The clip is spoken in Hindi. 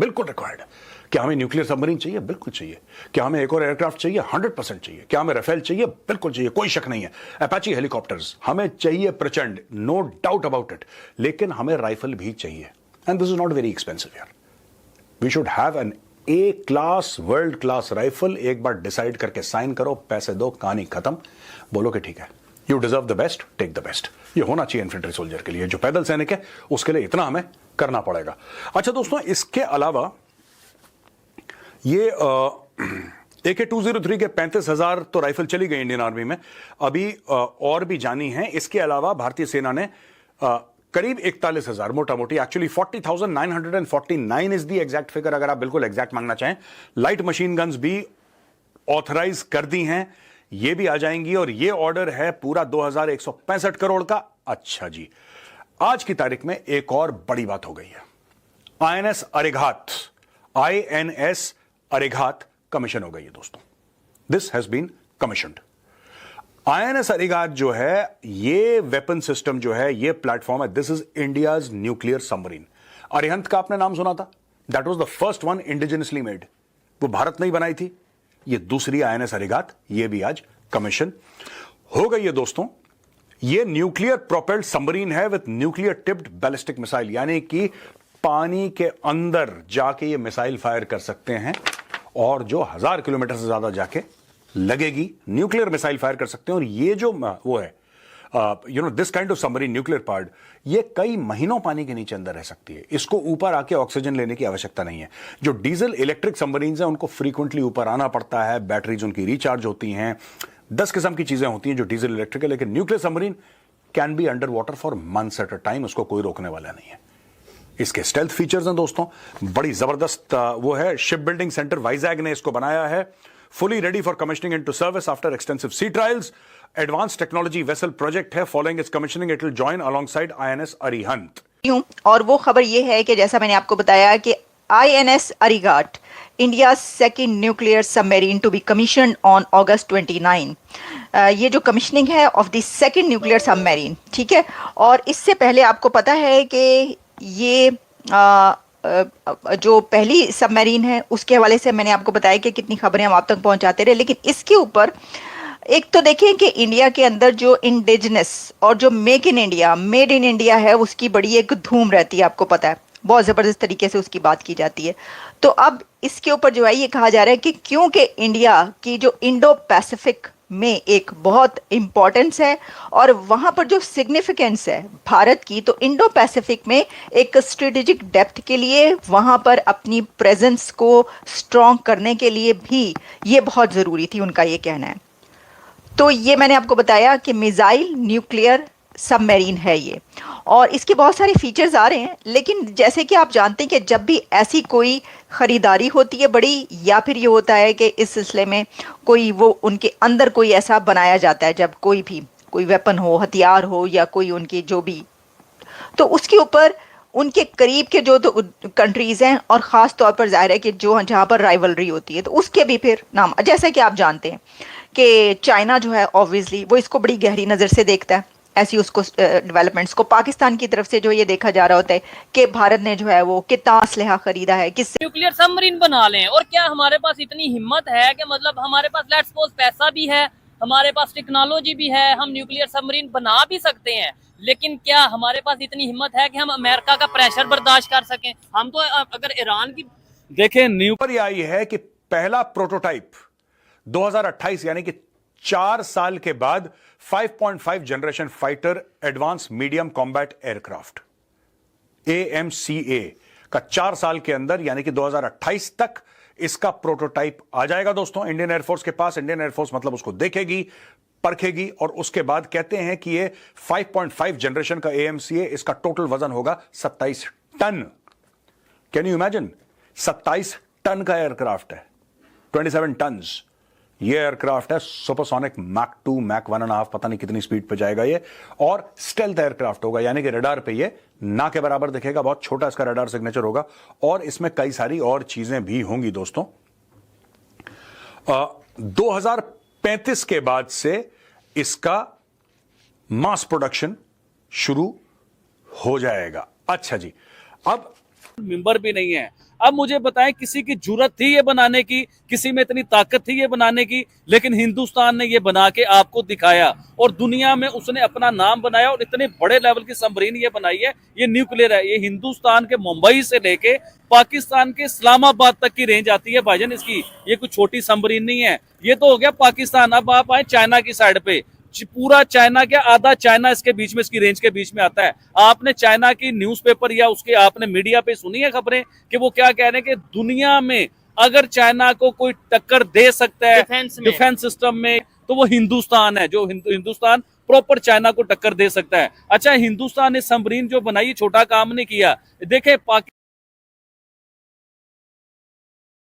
बिल्कुल रिक्वायर्ड है। क्या हमें न्यूक्लियर सबमरीन चाहिए? बिल्कुल चाहिए। क्या हमें एक और एयरक्राफ्ट चाहिए? 100% चाहिए। क्या हमें राफेल चाहिए? बिल्कुल चाहिए, कोई शक नहीं है। अपाची हेलीकॉप्टर्स हमें चाहिए प्रचंड, नो डाउट अबाउट इट। लेकिन हमें राइफल भी चाहिए, and this is not very expensive यार। We should have an A class, world class rifle. एक बार डिसाइड करके साइन करो, पैसे दो, कहानी खत्म। बोलो कि ठीक है, you deserve the best, take the best. ये होना चाहिए इन्फेंट्री सोल्जर के लिए। जो पैदल सैनिक है उसके लिए इतना हमें करना पड़ेगा। अच्छा दोस्तों, इसके अलावा ये AK-203 के 35,000 तो राइफल चली गई इंडियन आर्मी में, अभी और भी जानी है। इसके अलावा भारतीय सेना ने करीब 41,000 मोटा मोटी, actually 40,949 is the exact figure, अगर आप बिल्कुल एग्जैक्ट मांगना चाहें। लाइट मशीन गन्स भी ऑथराइज कर दी हैं, ये भी आ जाएंगी, और ये ऑर्डर है पूरा 2,165 करोड़ का। अच्छा जी, आज की तारीख में एक और बड़ी बात हो गई है। INS अरिघात कमीशन हो गई है दोस्तों। This has been commissioned. INS Arighaat जो है, ये वेपन सिस्टम जो है, ये प्लेटफॉर्म है, this is India's nuclear submarine. Arihant का आपने नाम सुना था? That was the first one indigenously made. वो भारत नहीं बनाई थी। ये दूसरी INS अरिघात, ये भी आज कमीशन हो गई है दोस्तों। ये न्यूक्लियर प्रोपेल्ड सबमरीन है with nuclear tipped ballistic missile, यानी कि पानी के अंदर जाके ये मिसाइल फायर कर सकते हैं, और जो 1000 किलोमीटर से ज्यादा जाके लगेगी, न्यूक्लियर मिसाइल फायर कर सकते हैं। और ये जो वो है, this kind of submarine nuclear part, ये कई महीनों पानी के नीचे अंदर रह सकती है। इसको ऊपर आके ऑक्सीजन लेने की आवश्यकता नहीं है। जो डीजल इलेक्ट्रिक सबमरीन हैं, उनको फ्रीक्वेंटली ऊपर आना पड़ता है, बैटरीज उनकी रिचार्ज होती हैं, 10 किस्म की चीजें होती हैं जो डीजल इलेक्ट्रिक है। लेकिन nuclear submarine can be under water for months at a time, उसको कोई रोकने वाला नहीं है। इसके स्टेल्थ फीचर्स हैं दोस्तों, बड़ी जबरदस्त वो है। शिप बिल्डिंग सेंटर वाइजैग ने इसको बनाया है। Fully ready for commissioning into service after extensive sea trials. Advance technology vessel project है। Following its commissioning it will join alongside INS Arihant. और वो खबर ये है कि जैसा मैंने आपको बताया कि INS Arighaat, India second nuclear submarine to be commission on August 29। ये जो कमीशनिंग है of the second nuclear submarine, ठीक है। और इससे पहले आपको पता है कि ये जो पहली सबमरीन है उसके हवाले से मैंने आपको बताया कि कितनी खबरें हम आप तक पहुंचाते रहे। लेकिन इसके ऊपर एक तो देखें कि इंडिया के अंदर जो इंडिजिनस और जो make in India, made in India है, उसकी बड़ी एक धूम रहती है, आपको पता है, बहुत ज़बरदस्त तरीके से उसकी बात की जाती है। तो अब इसके ऊपर जो है ये कहा जा रहा है कि क्योंकि इंडिया की जो इंडो पैसिफिक में एक बहुत इम्पोर्टेंस है और वहाँ पर जो सिग्निफिकेंस है भारत की, तो इंडो पैसिफिक में एक स्ट्रेटेजिक डेप्थ के लिए, वहाँ पर अपनी प्रेजेंस को स्ट्रॉन्ग करने के लिए भी ये बहुत ज़रूरी थी, उनका ये कहना है। तो ये मैंने आपको बताया कि मिसाइल न्यूक्लियर सबमरीन है ये, और इसके बहुत सारे फीचर्स आ रहे हैं। लेकिन जैसे कि आप जानते हैं कि जब भी ऐसी कोई ख़रीदारी होती है बड़ी, या फिर ये होता है कि इस सिलसिले में कोई वो उनके अंदर कोई ऐसा बनाया जाता है, जब कोई वेपन हो, हथियार हो, या कोई उनकी जो भी, तो उसके ऊपर उनके करीब के जो तो कंट्रीज़ हैं, और ख़ास तौर पर जाहिर है कि जो जहाँ पर राइवलरी होती है, तो उसके भी फिर नाम, जैसे कि आप जानते हैं कि चाइना जो है ऑब्वियसली वो इसको बड़ी गहरी नज़र से देखता है, ऐसी उसको डेवलपमेंट्स को। पाकिस्तान की तरफ से जो ये देखा जा रहा होता है कि भारत ने जो है वो कितना असलहा खरीदा है, किससे न्यूक्लियर सबमरीन बना लें। और क्या हमारे पास इतनी हिम्मत है कि मतलब हमारे पास लेट्स सपोज पैसा भी है, हमारे पास टेक्नोलॉजी भी है, हम न्यूक्लियर सबमरीन बना भी सकते हैं, लेकिन क्या हमारे पास इतनी हिम्मत है कि हम अमेरिका का प्रेशर बर्दाश्त कर सकें? हम तो अगर ईरान की देखें, न्यूज पर आई है कि पहला प्रोटोटाइप 2028 यानी कि 4 साल के बाद 5.5 generation fighter advance medium combat aircraft AMCA का 4 साल के अंदर यानी कि 2028 तक इसका प्रोटोटाइप आ जाएगा दोस्तों इंडियन एयरफोर्स के पास। इंडियन एयरफोर्स मतलब उसको देखेगी, परखेगी, और उसके बाद कहते हैं कि ये 5.5 जनरेशन का AMCA, इसका टोटल वजन होगा 27 ton. Can you imagine? 27 ton का एयरक्राफ्ट है, 27 टन। ये एयरक्राफ्ट है सुपरसोनिक मैक 2, मैक 1.5, पता नहीं कितनी स्पीड पे जाएगा ये, और स्टेल्थ एयरक्राफ्ट होगा, यानी कि रडार पे ये ना के बराबर दिखेगा, बहुत छोटा इसका रडार सिग्नेचर होगा, और इसमें कई सारी और चीजें भी होंगी दोस्तों। 2035 के बाद से इसका मास प्रोडक्शन शुरू हो जाएगा। अच्छा जी, अब मेंबर भी नहीं है। अब मुझे बताएं, किसी की जरूरत थी ये बनाने की, किसी में इतनी ताकत थी ये बनाने की, लेकिन हिंदुस्तान ने ये बना के आपको दिखाया और दुनिया में उसने अपना नाम बनाया और इतने बड़े लेवल की सबमरीन ये बनाई है। ये न्यूक्लियर है, ये हिंदुस्तान के मुंबई से लेके पाकिस्तान के इस्लामाबाद तक की रेंज आती है भाईजान इसकी। ये कोई छोटी सबमरीन नहीं है। ये तो हो गया पाकिस्तान। अब आप आए चाइना की साइड पे, पूरा चाइना क्या, आधा चाइना इसके बीच में, इसकी रेंज के बीच में आता है। आपने चाइना की न्यूज़पेपर या उसके आपने मीडिया पे सुनी है खबरें कि वो क्या कह रहे हैं कि दुनिया में अगर चाइना को कोई टक्कर दे सकता है डिफेंस सिस्टम में तो वो हिंदुस्तान है, जो हिंदुस्तान प्रॉपर चाइना को टक्कर दे सकता है। अच्छा, हिंदुस्तान ने सबमरीन जो बनाई छोटा काम नहीं किया। देखे